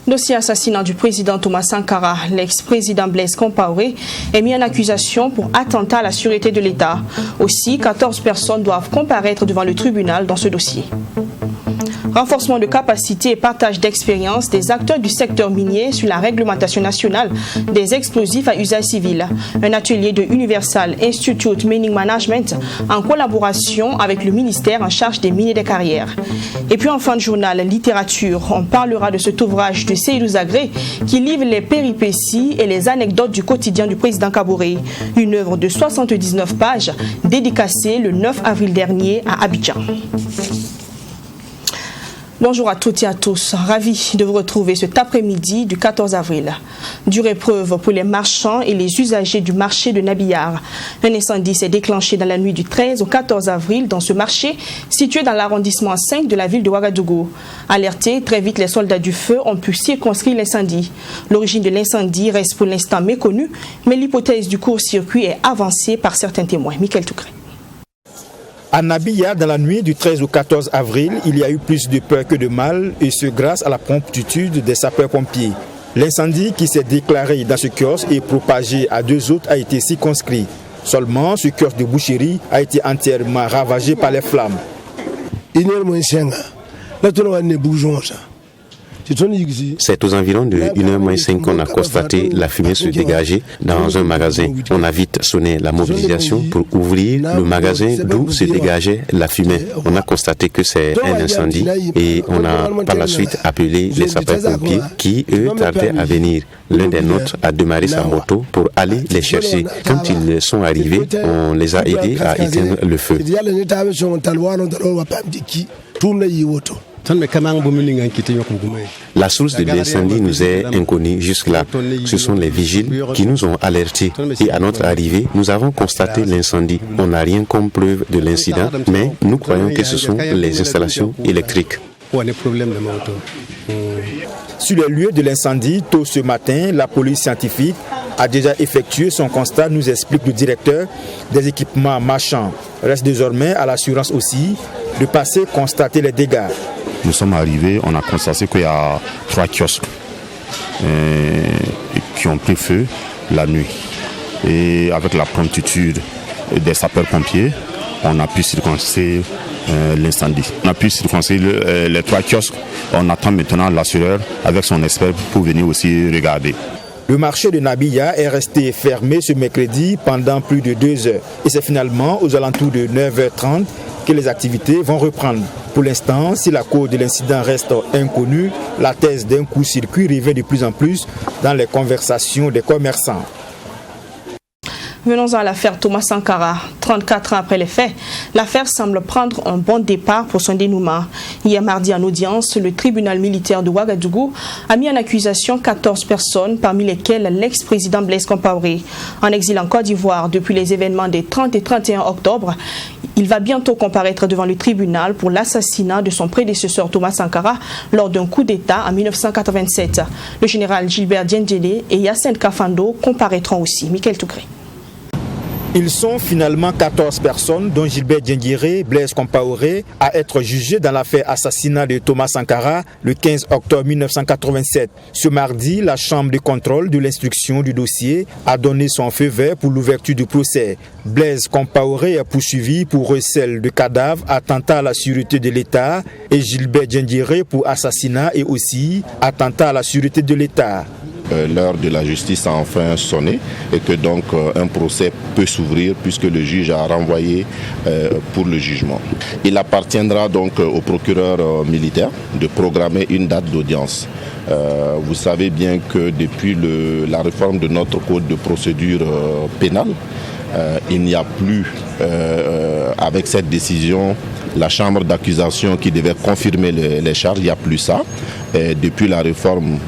Dossier assassinat du président Thomas Sankara, l'ex-président Blaise Compaoré est mis en accusation pour attentat à la sûreté de l'État. Aussi, 14 personnes doivent comparaître devant le tribunal dans ce dossier. Renforcement de capacité et partage d'expérience des acteurs du secteur minier sur la réglementation nationale des explosifs à usage civil. Un atelier de Universal Institute Mining Management en collaboration avec le ministère en charge des mines et des carrières. Et puis en fin de journal, littérature, on parlera de cet ouvrage de Seydou Zagré qui livre les péripéties et les anecdotes du quotidien du président Kaboré. Une œuvre de 79 pages dédicacée le 9 avril dernier à Abidjan. Bonjour à toutes et à tous, ravi de vous retrouver cet après-midi du 14 avril. Dure épreuve pour les marchands et les usagers du marché de Nabiyar. Un incendie s'est déclenché dans la nuit du 13 au 14 avril dans ce marché situé dans l'arrondissement 5 de la ville de Ouagadougou. Alertés, très vite les soldats du feu ont pu circonscrire l'incendie. L'origine de l'incendie reste pour l'instant méconnue, mais l'hypothèse du court-circuit est avancée par certains témoins. Michael Toukré. À Nabiyar, dans la nuit du 13 au 14 avril, il y a eu plus de peur que de mal, et ce grâce à la promptitude des sapeurs-pompiers. L'incendie qui s'est déclaré dans ce kiosque et propagé à 2 autres a été circonscrit. Seulement, ce kiosque de boucherie a été entièrement ravagé par les flammes. C'est aux environs de 1h05 qu'on a constaté la fumée se dégager dans un magasin. On a vite sonné la mobilisation pour ouvrir le magasin d'où se dégageait la fumée. On a constaté que c'est un incendie et on a par la suite appelé les sapeurs-pompiers qui, eux, tardaient à venir. L'un des nôtres a démarré sa moto pour aller les chercher. Quand ils sont arrivés, on les a aidés à éteindre le feu. La source de l'incendie nous est inconnue jusque-là. Ce sont les vigiles qui nous ont alertés. Et à notre arrivée, nous avons constaté l'incendie. On n'a rien comme preuve de l'incident, mais nous croyons que ce sont les installations électriques. Sur les lieux de l'incendie, tôt ce matin, la police scientifique a déjà effectué son constat, nous explique le directeur des équipements marchands. Reste désormais à l'assurance aussi de passer constater les dégâts. Nous sommes arrivés, on a constaté qu'il y a 3 kiosques qui ont pris feu la nuit. Et avec la promptitude des sapeurs-pompiers, on a pu circonscrire l'incendie. On a pu circonscrire les 3 kiosques. On attend maintenant l'assureur avec son expert pour venir aussi regarder. Le marché de Nabiyar est resté fermé ce mercredi pendant plus de 2 heures. Et c'est finalement aux alentours de 9h30 que les activités vont reprendre. Pour l'instant, si la cause de l'incident reste inconnue, la thèse d'un court-circuit revient de plus en plus dans les conversations des commerçants. Venons à l'affaire Thomas Sankara. 34 ans après les faits, l'affaire semble prendre un bon départ pour son dénouement. Hier mardi en audience, le tribunal militaire de Ouagadougou a mis en accusation 14 personnes, parmi lesquelles l'ex-président Blaise Compaoré. En exil en Côte d'Ivoire depuis les événements des 30 et 31 octobre, il va bientôt comparaître devant le tribunal pour l'assassinat de son prédécesseur Thomas Sankara lors d'un coup d'État en 1987. Le général Gilbert Diendélé et Yacine Kafando comparaîtront aussi. Michael Toukré. Ils sont finalement 14 personnes, dont Gilbert Diendéré, Blaise Compaoré, à être jugés dans l'affaire assassinat de Thomas Sankara le 15 octobre 1987. Ce mardi, la chambre de contrôle de l'instruction du dossier a donné son feu vert pour l'ouverture du procès. Blaise Compaoré est poursuivi pour recel de cadavres, attentat à la sûreté de l'État, et Gilbert Diendéré pour assassinat et aussi attentat à la sûreté de l'État. L'heure de la justice a enfin sonné et que donc un procès peut s'ouvrir puisque le juge a renvoyé pour le jugement. Il appartiendra donc au procureur militaire de programmer une date d'audience. Vous savez bien que depuis la réforme de notre code de procédure pénale, il n'y a plus, avec cette décision, la chambre d'accusation qui devait confirmer les charges, il n'y a plus ça. Et depuis la réforme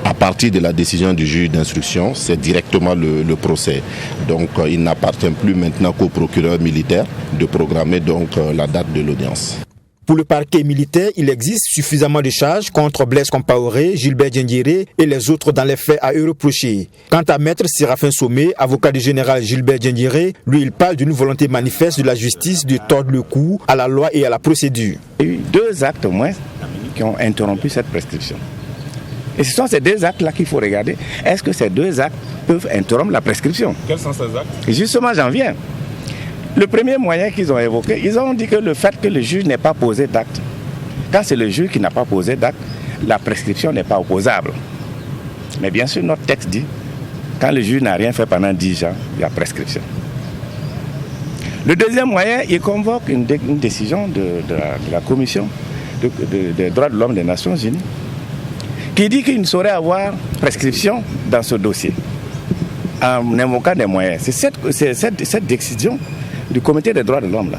À partir de la décision du juge d'instruction, c'est directement le procès. Donc il n'appartient plus maintenant qu'au procureur militaire de programmer donc la date de l'audience. Pour le parquet militaire, il existe suffisamment de charges contre Blaise Compaoré, Gilbert Diendéré et les autres dans les faits à eux reprochés. Quant à Maître Séraphin Somé, avocat du général Gilbert Diendéré, lui il parle d'une volonté manifeste de la justice de tordre le cou à la loi et à la procédure. Il y a eu 2 actes au moins qui ont interrompu cette prescription. Et ce sont ces 2 actes-là qu'il faut regarder. Est-ce que ces 2 actes peuvent interrompre la prescription? Quels sont ces actes? Et justement, j'en viens. Le premier moyen qu'ils ont évoqué, ils ont dit que le fait que le juge n'ait pas posé d'acte, quand c'est le juge qui n'a pas posé d'acte, la prescription n'est pas opposable. Mais bien sûr, notre texte dit, quand le juge n'a rien fait pendant 10 ans, il y a prescription. Le deuxième moyen, il convoque une décision de la Commission des droits de l'homme des Nations Unies qui dit qu'il ne saurait avoir prescription dans ce dossier en invoquant des moyens. C'est cette décision du Comité des droits de l'homme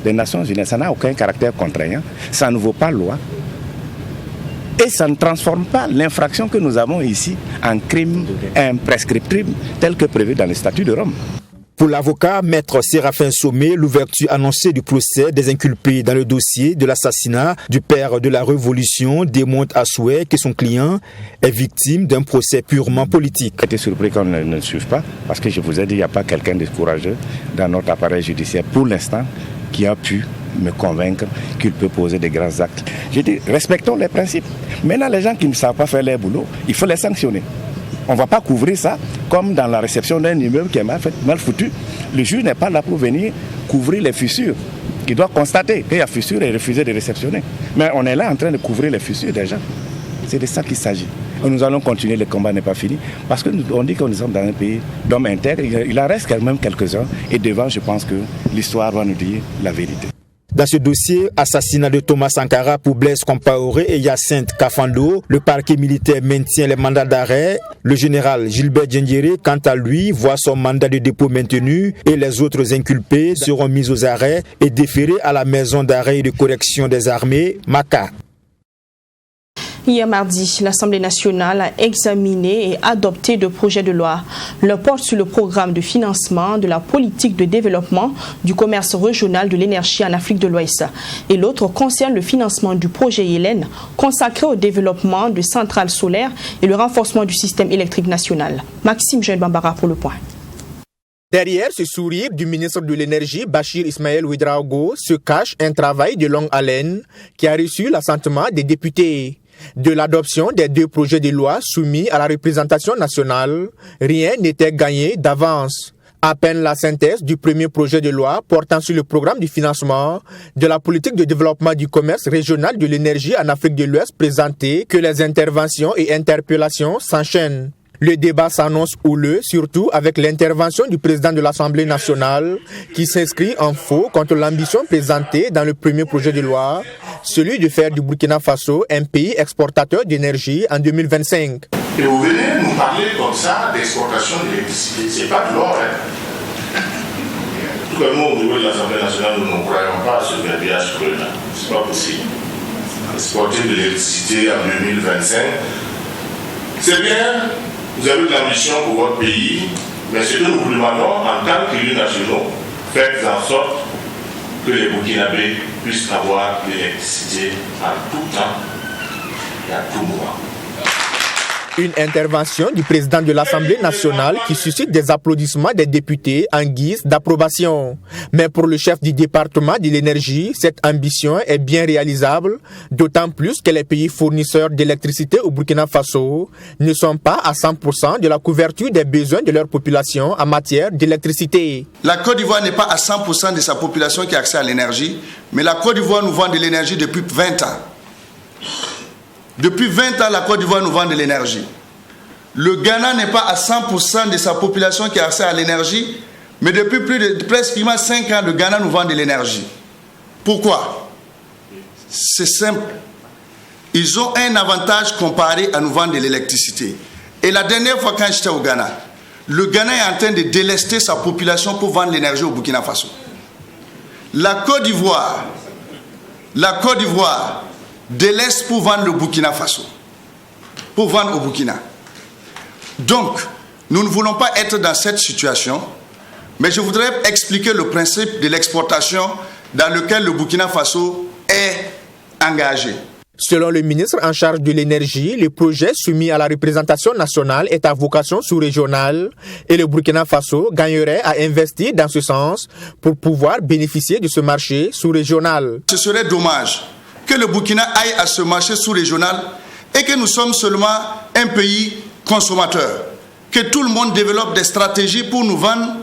des Nations Unies, ça n'a aucun caractère contraignant, ça ne vaut pas loi et ça ne transforme pas l'infraction que nous avons ici en crime imprescriptible tel que prévu dans le statut de Rome. Pour l'avocat Maître Séraphin Somé, l'ouverture annoncée du procès des inculpés dans le dossier de l'assassinat du père de la Révolution démontre à souhait que son client est victime d'un procès purement politique. J'ai été surpris qu'on ne suive pas, parce que je vous ai dit, il n'y a pas quelqu'un de courageux dans notre appareil judiciaire pour l'instant qui a pu me convaincre qu'il peut poser des grands actes. J'ai dit, respectons les principes. Maintenant, les gens qui ne savent pas faire leur boulot, il faut les sanctionner. On ne va pas couvrir ça comme dans la réception d'un immeuble qui est mal foutu. Le juge n'est pas là pour venir couvrir les fissures. Il doit constater qu'il y a fissure et refuser de réceptionner. Mais on est là en train de couvrir les fissures déjà. C'est de ça qu'il s'agit. Et nous allons continuer, le combat n'est pas fini. Parce qu'on dit que nous sommes dans un pays d'hommes intègres. Il en reste quand même quelques-uns. Et devant, je pense que l'histoire va nous dire la vérité. Dans ce dossier, assassinat de Thomas Sankara pour Blaise Compaoré et Hyacinthe Kafando, le parquet militaire maintient les mandats d'arrêt. Le général Gilbert Diendéré, quant à lui, voit son mandat de dépôt maintenu et les autres inculpés seront mis aux arrêts et déférés à la maison d'arrêt et de correction des armées, MACA. Hier mardi, l'Assemblée nationale a examiné et adopté 2 projets de loi. L'un porte sur le programme de financement de la politique de développement du commerce régional de l'énergie en Afrique de l'Ouest. Et l'autre concerne le financement du projet Hélène, consacré au développement de centrales solaires et le renforcement du système électrique national. Maxime Jean Bambara pour le point. Derrière ce sourire du ministre de l'Énergie, Bachir Ismaël Ouedraogo, se cache un travail de longue haleine qui a reçu l'assentiment des députés. De l'adoption des 2 projets de loi soumis à la représentation nationale, rien n'était gagné d'avance. À peine la synthèse du premier projet de loi portant sur le programme du financement de la politique de développement du commerce régional de l'énergie en Afrique de l'Ouest présentée que les interventions et interpellations s'enchaînent. Le débat s'annonce houleux, surtout avec l'intervention du président de l'Assemblée nationale qui s'inscrit en faux contre l'ambition présentée dans le premier projet de loi, celui de faire du Burkina Faso un pays exportateur d'énergie en 2025. Et vous venez nous parler comme ça d'exportation d'électricité, c'est pas de l'or. En tout cas, nous, au niveau de l'Assemblée nationale, nous ne croyons pas à ce verbiage creux-là. C'est pas possible. Exporter de l'électricité en 2025, c'est bien. Vous avez de l'ambition pour votre pays, mais ce que nous vous demandons en tant qu'élus nationaux, faites en sorte que les Burkinabés puissent avoir de l'électricité à tout temps et à tout moment. Une intervention du président de l'Assemblée nationale qui suscite des applaudissements des députés en guise d'approbation. Mais pour le chef du département de l'énergie, cette ambition est bien réalisable, d'autant plus que les pays fournisseurs d'électricité au Burkina Faso ne sont pas à 100% de la couverture des besoins de leur population en matière d'électricité. La Côte d'Ivoire n'est pas à 100% de sa population qui a accès à l'énergie, mais la Côte d'Ivoire nous vend de l'énergie depuis 20 ans. Depuis 20 ans, la Côte d'Ivoire nous vend de l'énergie. Le Ghana n'est pas à 100% de sa population qui a accès à l'énergie, mais depuis presque 5 ans, le Ghana nous vend de l'énergie. Pourquoi? C'est simple. Ils ont un avantage comparé à nous vendre de l'électricité. Et la dernière fois quand j'étais au Ghana, le Ghana est en train de délester sa population pour vendre l'énergie au Burkina Faso. La Côte d'Ivoire déleste pour vendre le Burkina Faso, pour vendre au Burkina. Donc, nous ne voulons pas être dans cette situation, mais je voudrais expliquer le principe de l'exportation dans lequel le Burkina Faso est engagé. Selon le ministre en charge de l'énergie, le projet soumis à la représentation nationale est à vocation sous-régionale et le Burkina Faso gagnerait à investir dans ce sens pour pouvoir bénéficier de ce marché sous-régional. Ce serait dommage que le Burkina aille à ce marché sous-régional et que nous sommes seulement un pays consommateur, que tout le monde développe des stratégies pour nous vendre,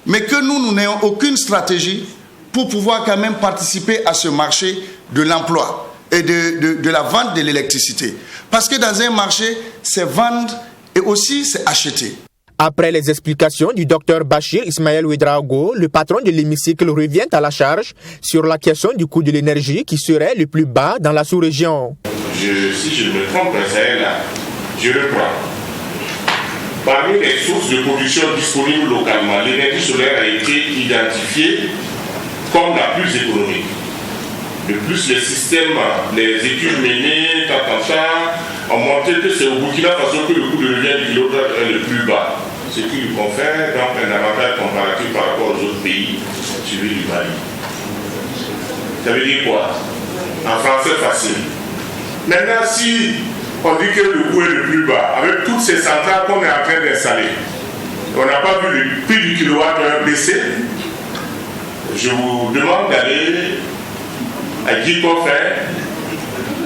mais que nous n'ayons aucune stratégie pour pouvoir quand même participer à ce marché de l'emploi et de la vente de l'électricité. Parce que dans un marché, c'est vendre et aussi c'est acheter. Après les explications du docteur Bachir Ismaël Ouedraogo, le patron de l'hémicycle revient à la charge sur la question du coût de l'énergie qui serait le plus bas dans la sous-région. Si je me trompe, je reprends. Parmi les sources de production disponibles localement, l'énergie solaire a été identifiée comme la plus économique. De plus, les systèmes, les études menées, ont montré que c'est au Burkina Faso que le coût de revient du kilowattheure est le plus bas, ce qui lui confère donc un avantage comparatif par rapport aux autres pays, celui du Mali. Ça veut dire quoi? En français facile. Maintenant, si on dit que le coût est le plus bas, avec toutes ces centrales qu'on est en train d'installer, on n'a pas vu le prix du kilowattheure baisser, je vous demande d'aller à Guy-Coffin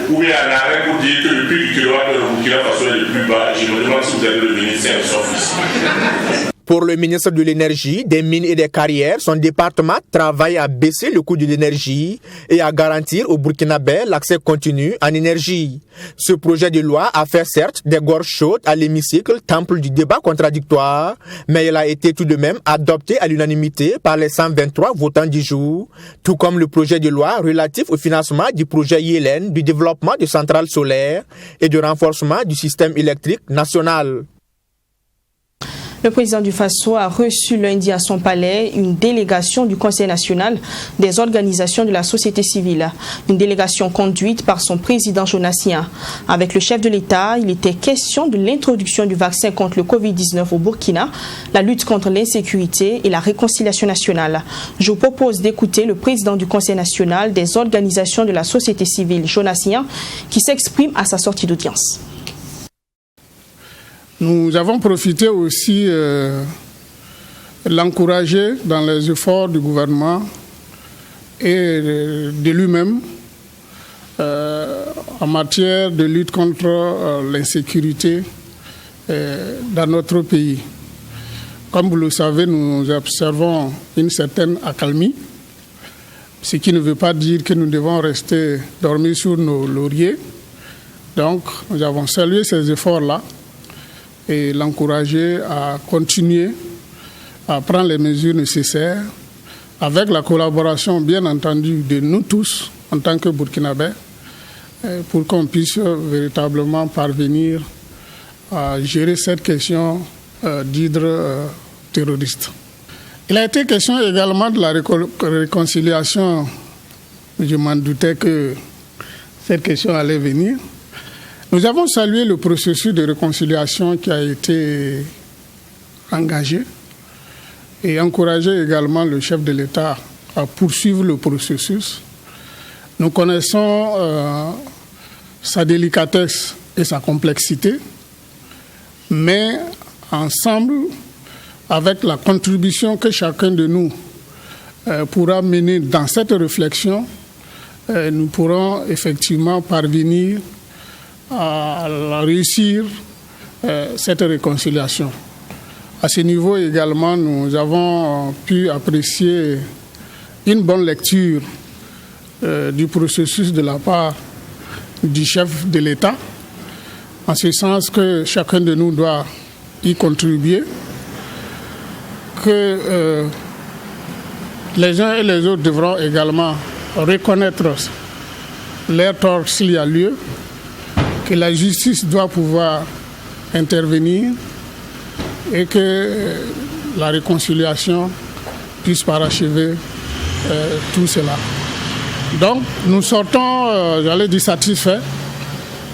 ou bien à l'arrêt pour dire que le prix du kilowattheure au Burkina Faso est le plus bas. Je me demande si vous avez le ministère sauf ici. Pour le ministre de l'Énergie, des mines et des carrières, son département travaille à baisser le coût de l'énergie et à garantir aux Burkinabés l'accès continu en énergie. Ce projet de loi a fait certes des gorges chaudes à l'hémicycle, temple du débat contradictoire, mais il a été tout de même adopté à l'unanimité par les 123 votants du jour, tout comme le projet de loi relatif au financement du projet IELEN du développement de centrales solaires et de renforcement du système électrique national. Le président du Faso a reçu lundi à son palais une délégation du Conseil national des organisations de la société civile. Une délégation conduite par son président Jonassien. Avec le chef de l'État, il était question de l'introduction du vaccin contre le Covid-19 au Burkina, la lutte contre l'insécurité et la réconciliation nationale. Je vous propose d'écouter le président du Conseil national des organisations de la société civile, Jonassien, qui s'exprime à sa sortie d'audience. Nous avons profité aussi de l'encourager dans les efforts du gouvernement et de lui-même en matière de lutte contre l'insécurité dans notre pays. Comme vous le savez, nous observons une certaine accalmie, ce qui ne veut pas dire que nous devons rester dormir sur nos lauriers. Donc, nous avons salué ces efforts-là et l'encourager à continuer à prendre les mesures nécessaires avec la collaboration, bien entendu, de nous tous en tant que Burkinabés pour qu'on puisse véritablement parvenir à gérer cette question d'hydre terroriste. Il a été question également de la réconciliation. Je m'en doutais que cette question allait venir. Nous avons salué le processus de réconciliation qui a été engagé et encouragé également le chef de l'État à poursuivre le processus. Nous connaissons sa délicatesse et sa complexité, mais ensemble, avec la contribution que chacun de nous pourra mener dans cette réflexion, nous pourrons effectivement parvenir à réussir cette réconciliation. À ce niveau également, nous avons pu apprécier une bonne lecture du processus de la part du chef de l'État, en ce sens que chacun de nous doit y contribuer, que les uns et les autres devront également reconnaître leur tort s'il y a lieu, que la justice doit pouvoir intervenir et que la réconciliation puisse parachever tout cela. Donc, nous sortons, j'allais dire, satisfaits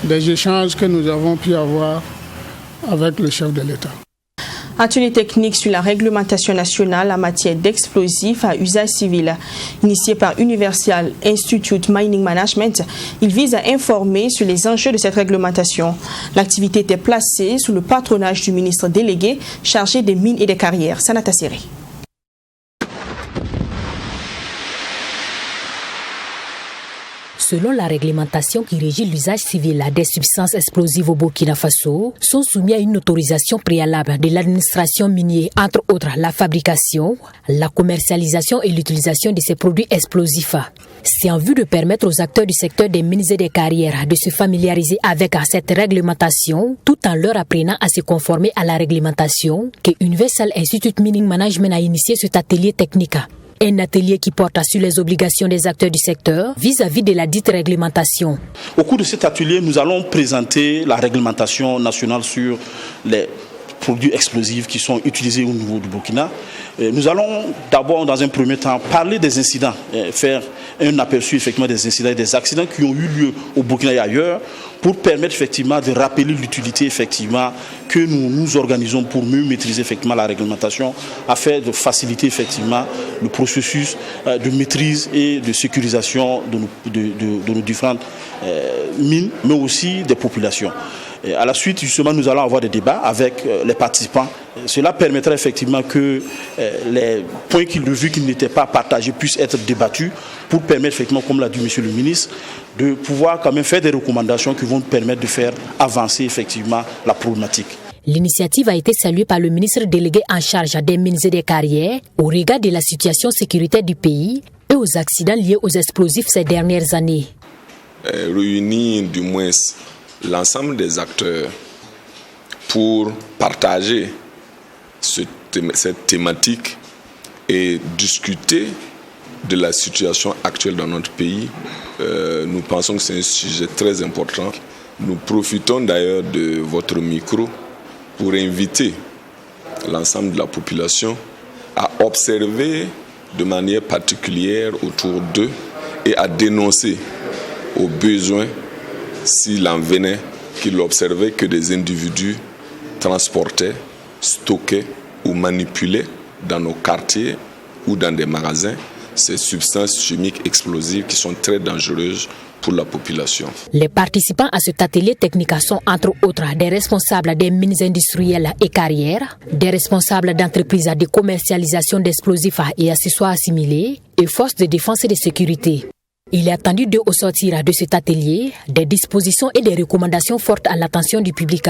des échanges que nous avons pu avoir avec le chef de l'État. Atelier technique sur la réglementation nationale en matière d'explosifs à usage civil. Initié par Universal Institute Mining Management, il vise à informer sur les enjeux de cette réglementation. L'activité était placée sous le patronage du ministre délégué chargé des mines et des carrières, Sanata Seri. Selon la réglementation qui régit l'usage civil des substances explosives au Burkina Faso, sont soumis à une autorisation préalable de l'administration minière, entre autres la fabrication, la commercialisation et l'utilisation de ces produits explosifs. C'est en vue de permettre aux acteurs du secteur des mines et des carrières de se familiariser avec cette réglementation, tout en leur apprenant à se conformer à la réglementation, que Universal Institute Mining Management a initié cet atelier technique. Un atelier qui porte sur les obligations des acteurs du secteur vis-à-vis de la dite réglementation. Au cours de cet atelier, nous allons présenter la réglementation nationale sur les produits explosifs qui sont utilisés au niveau du Burkina. Nous allons d'abord, dans un premier temps, parler des incidents, faire un aperçu effectivement des incidents et des accidents qui ont eu lieu au Burkina et ailleurs, pour permettre effectivement de rappeler l'utilité effectivement que nous nous organisons pour mieux maîtriser effectivement la réglementation, afin de faciliter effectivement le processus de maîtrise et de sécurisation de nos différentes mines, mais aussi des populations. Et à la suite, justement, nous allons avoir des débats avec les participants. Cela permettra effectivement que les points de vue qui n'étaient pas partagés puissent être débattus pour permettre effectivement, comme l'a dit Monsieur le ministre, de pouvoir quand même faire des recommandations qui vont permettre de faire avancer effectivement la problématique. L'initiative a été saluée par le ministre délégué en charge des mines et des carrières au regard de la situation sécuritaire du pays et aux accidents liés aux explosifs ces dernières années. Réunir du moins l'ensemble des acteurs pour partager cette thématique et discuter de la situation actuelle dans notre pays, nous pensons que c'est un sujet très important. Nous profitons d'ailleurs de votre micro pour inviter l'ensemble de la population à observer de manière particulière autour d'eux et à dénoncer au besoin, s'il en venait, qu'il observait que des individus transportaient, stockaient ou manipulaient dans nos quartiers ou dans des magasins ces substances chimiques explosives qui sont très dangereuses pour la population. Les participants à cet atelier technique sont entre autres des responsables des mines industrielles et carrières, des responsables d'entreprises de commercialisation d'explosifs et accessoires assimilés et forces de défense et de sécurité. Il est attendu au sortir de cet atelier des dispositions et des recommandations fortes à l'attention du public.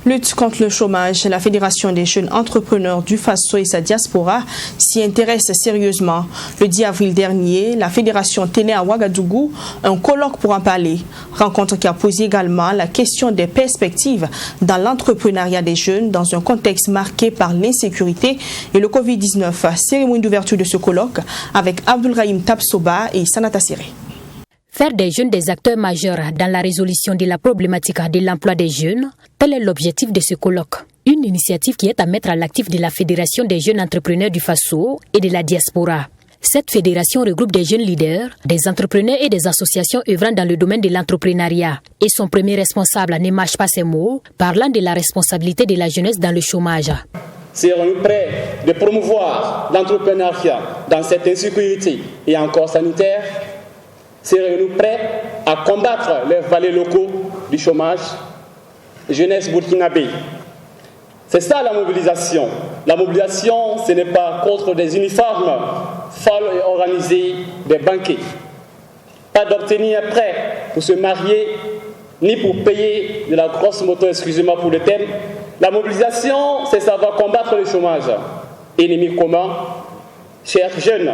Lutte contre le chômage, la Fédération des jeunes entrepreneurs du Faso et sa diaspora s'y intéresse sérieusement. Le 10 avril dernier, la Fédération tenait à Ouagadougou un colloque pour en parler. Rencontre qui a posé également la question des perspectives dans l'entrepreneuriat des jeunes dans un contexte marqué par l'insécurité et le Covid-19. Cérémonie d'ouverture de ce colloque avec Abdoulrahim Tapsoba et Sanata Seri. Faire des jeunes des acteurs majeurs dans la résolution de la problématique de l'emploi des jeunes, tel est l'objectif de ce colloque. Une initiative qui est à mettre à l'actif de la Fédération des jeunes entrepreneurs du Faso et de la diaspora. Cette fédération regroupe des jeunes leaders, des entrepreneurs et des associations œuvrant dans le domaine de l'entrepreneuriat. Et son premier responsable ne mâche pas ses mots, parlant de la responsabilité de la jeunesse dans le chômage. Serons-nous prêts de promouvoir l'entrepreneuriat dans cette insécurité et encore sanitaire? Serons-nous prêts à combattre les valets locaux du chômage? Jeunesse burkinabé. C'est ça la mobilisation. La mobilisation, ce n'est pas contre des uniformes folles et organisés, des banquets. Pas d'obtenir un prêt pour se marier, ni pour payer de la grosse moto, excusez-moi pour le thème. La mobilisation, c'est savoir combattre le chômage. Ennemi commun, chers jeunes,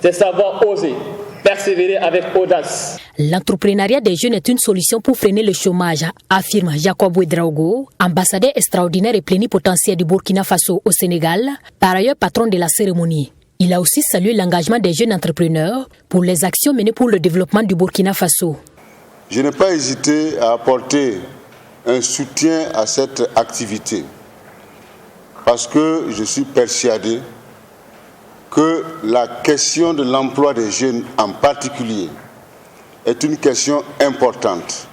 c'est savoir oser. Persévérer avec audace. L'entrepreneuriat des jeunes est une solution pour freiner le chômage, affirme Jacob Ouedraogo, ambassadeur extraordinaire et plénipotentiaire du Burkina Faso au Sénégal, par ailleurs patron de la cérémonie. Il a aussi salué l'engagement des jeunes entrepreneurs pour les actions menées pour le développement du Burkina Faso. Je n'ai pas hésité à apporter un soutien à cette activité parce que je suis persuadé que la question de l'emploi des jeunes en particulier est une question importante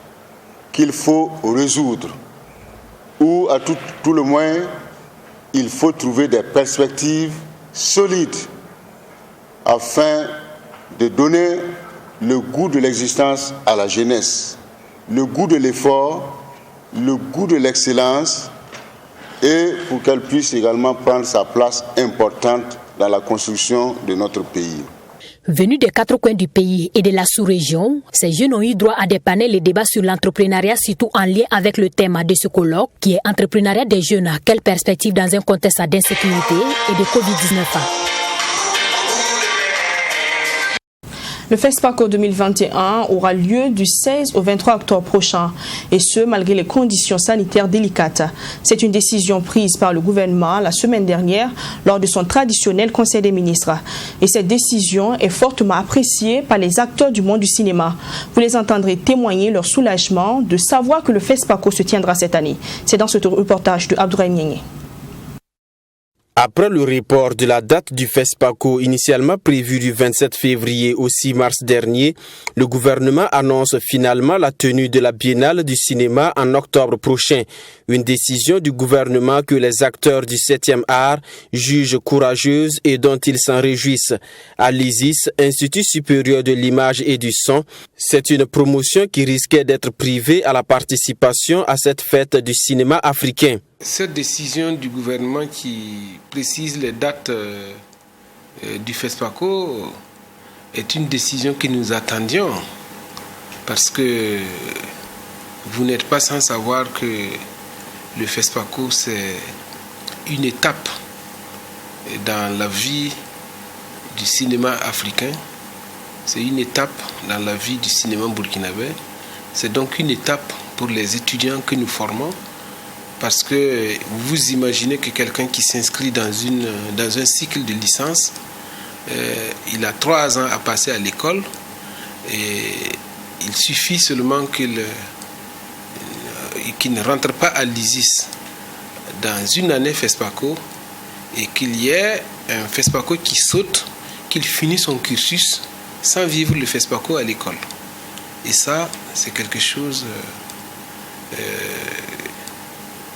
qu'il faut résoudre, ou à tout le moins, il faut trouver des perspectives solides afin de donner le goût de l'existence à la jeunesse, le goût de l'effort, le goût de l'excellence, et pour qu'elle puisse également prendre sa place importante dans la construction de notre pays. Venus des quatre coins du pays et de la sous-région, ces jeunes ont eu droit à des panels et débats sur l'entrepreneuriat, surtout en lien avec le thème de ce colloque, qui est entrepreneuriat des jeunes. Quelle perspective dans un contexte d'insécurité et de Covid-19? Le FESPACO 2021 aura lieu du 16 au 23 octobre prochain, et ce, malgré les conditions sanitaires délicates. C'est une décision prise par le gouvernement la semaine dernière lors de son traditionnel Conseil des ministres. Et cette décision est fortement appréciée par les acteurs du monde du cinéma. Vous les entendrez témoigner leur soulagement de savoir que le FESPACO se tiendra cette année. C'est dans ce reportage de Abdourahim Niengue. Après le report de la date du FESPACO initialement prévu du 27 février au 6 mars dernier, le gouvernement annonce finalement la tenue de la Biennale du cinéma en octobre prochain. Une décision du gouvernement que les acteurs du 7e art jugent courageuse et dont ils s'en réjouissent. À l'ISIS, Institut supérieur de l'image et du son, c'est une promotion qui risquait d'être privée à la participation à cette fête du cinéma africain. Cette décision du gouvernement qui précise les dates du FESPACO est une décision que nous attendions, parce que vous n'êtes pas sans savoir que le FESPACO, c'est une étape dans la vie du cinéma africain, c'est une étape dans la vie du cinéma burkinabé, c'est donc une étape pour les étudiants que nous formons. Parce que vous imaginez que quelqu'un qui s'inscrit dans un cycle de licence, il a 3 ans à passer à l'école, et il suffit seulement qu'il ne rentre pas à l'ISIS dans une année FESPACO et qu'il y ait un FESPACO qui saute, qu'il finisse son cursus sans vivre le FESPACO à l'école. Et ça, c'est quelque chose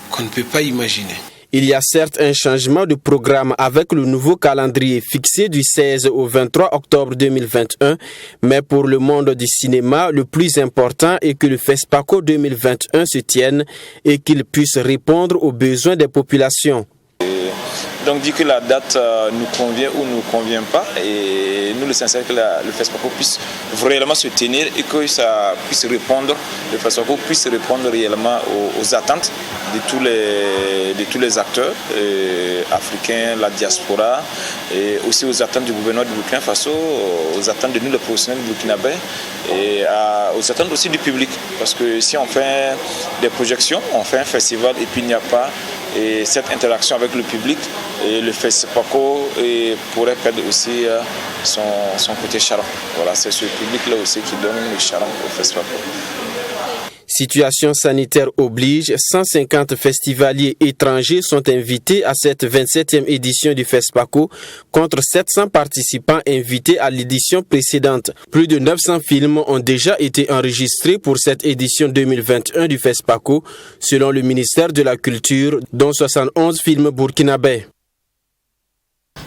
qu'on ne peut pas imaginer. Il y a certes un changement de programme avec le nouveau calendrier fixé du 16 au 23 octobre 2021, mais pour le monde du cinéma, le plus important est que le FESPACO 2021 se tienne et qu'il puisse répondre aux besoins des populations. Donc dire que la date nous convient ou ne nous convient pas, et nous l'essentiel que le FESPACO puisse réellement se tenir et que ça puisse répondre, le FESPACO puisse répondre réellement aux attentes de tous les acteurs africains, la diaspora, et aussi aux attentes du gouvernement du Burkina Faso, aux attentes de nous les professionnels burkinabés, et aux attentes aussi du public, parce que si on fait des projections, on fait un festival et puis il n'y a pas cette interaction avec le public, et le FESPACO pourrait perdre aussi son côté charme. Voilà, c'est ce public-là aussi qui donne le charme au FESPACO. Situation sanitaire oblige, 150 festivaliers étrangers sont invités à cette 27e édition du FESPACO contre 700 participants invités à l'édition précédente. Plus de 900 films ont déjà été enregistrés pour cette édition 2021 du FESPACO, selon le ministère de la Culture, dont 71 films burkinabés.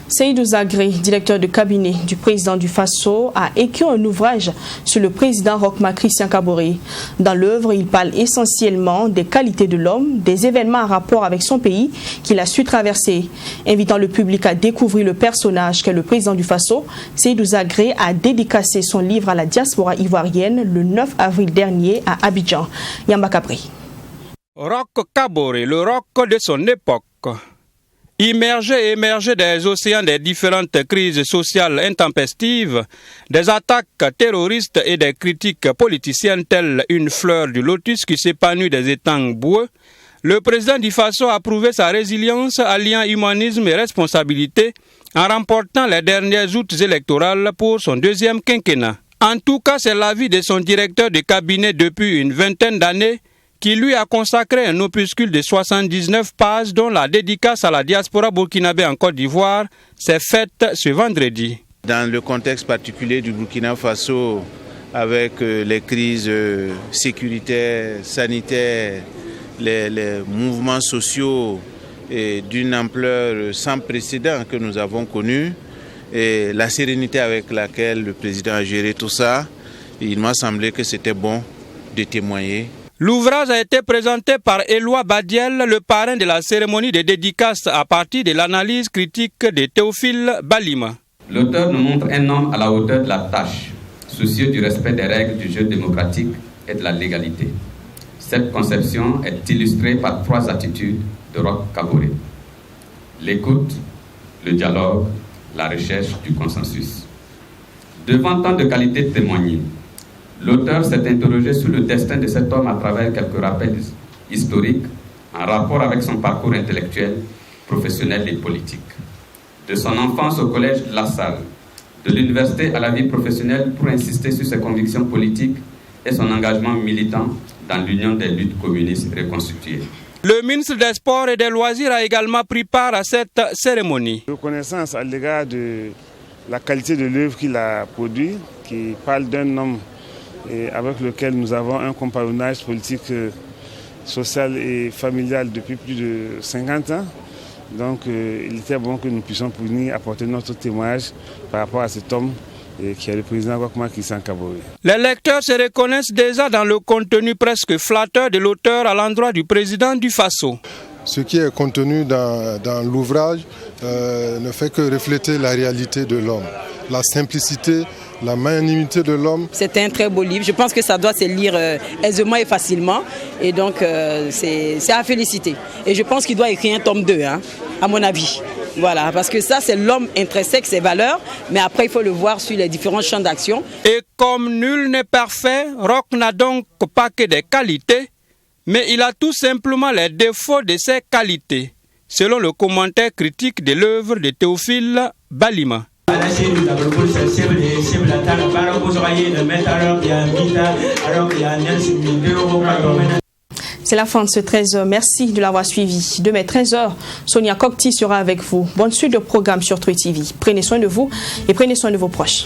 Seydou Zagré, directeur de cabinet du président du Faso, a écrit un ouvrage sur le président Roch Marc Christian Kaboré. Dans l'œuvre, il parle essentiellement des qualités de l'homme, des événements en rapport avec son pays qu'il a su traverser. Invitant le public à découvrir le personnage qu'est le président du Faso, Seydou Zagré a dédicacé son livre à la diaspora ivoirienne le 9 avril dernier à Abidjan. Yamba Capri. Roch Kaboré, le roc de son époque. Immergé et émergé des océans des différentes crises sociales intempestives, des attaques terroristes et des critiques politiciennes telles une fleur du lotus qui s'épanouit des étangs boueux, le président du Faso a prouvé sa résilience alliant humanisme et responsabilité en remportant les dernières aoûts électorales pour son deuxième quinquennat. En tout cas, c'est l'avis de son directeur de cabinet depuis une vingtaine d'années qui lui a consacré un opuscule de 79 pages dont la dédicace à la diaspora burkinabé en Côte d'Ivoire s'est faite ce vendredi. Dans le contexte particulier du Burkina Faso, avec les crises sécuritaires, sanitaires, les mouvements sociaux d'une ampleur sans précédent que nous avons connus, et la sérénité avec laquelle le président a géré tout ça, il m'a semblé que c'était bon de témoigner. L'ouvrage a été présenté par Éloi Badiel, le parrain de la cérémonie de dédicace à partir de l'analyse critique de Théophile Balima. L'auteur nous montre un homme à la hauteur de la tâche, soucieux du respect des règles du jeu démocratique et de la légalité. Cette conception est illustrée par 3 attitudes de Roch Kaboré: l'écoute, le dialogue, la recherche du consensus. Devant tant de qualités témoignées, l'auteur s'est interrogé sur le destin de cet homme à travers quelques rappels historiques en rapport avec son parcours intellectuel, professionnel et politique. De son enfance au collège La Salle, de l'université à la vie professionnelle pour insister sur ses convictions politiques et son engagement militant dans l'Union des luttes communistes reconstituées. Le ministre des Sports et des Loisirs a également pris part à cette cérémonie. Reconnaissance à l'égard de la qualité de l'œuvre qu'il a produite, qui parle d'un homme avec lequel nous avons un compagnonnage politique, social et familial depuis plus de 50 ans. Donc il était bon que nous puissions apporter notre témoignage par rapport à cet homme qui est le président Roch Christian Kaboré. Les lecteurs se reconnaissent déjà dans le contenu presque flatteur de l'auteur à l'endroit du président du Faso. Ce qui est contenu dans l'ouvrage ne fait que refléter la réalité de l'homme, la simplicité, la magnanimité de l'homme. C'est un très beau livre, je pense que ça doit se lire aisément et facilement, et donc c'est à féliciter. Et je pense qu'il doit écrire un tome 2, à mon avis. Voilà, parce que ça c'est l'homme intrinsèque, ses valeurs, mais après il faut le voir sur les différents champs d'action. Et comme nul n'est parfait, Roch n'a donc pas que des qualités, mais il a tout simplement les défauts de ses qualités, selon le commentaire critique de l'œuvre de Théophile Balima. C'est la fin de ce 13h. Merci de l'avoir suivi. Demain 13h, Sonia Kokti sera avec vous. Bonne suite de programmes sur True TV. Prenez soin de vous et prenez soin de vos proches.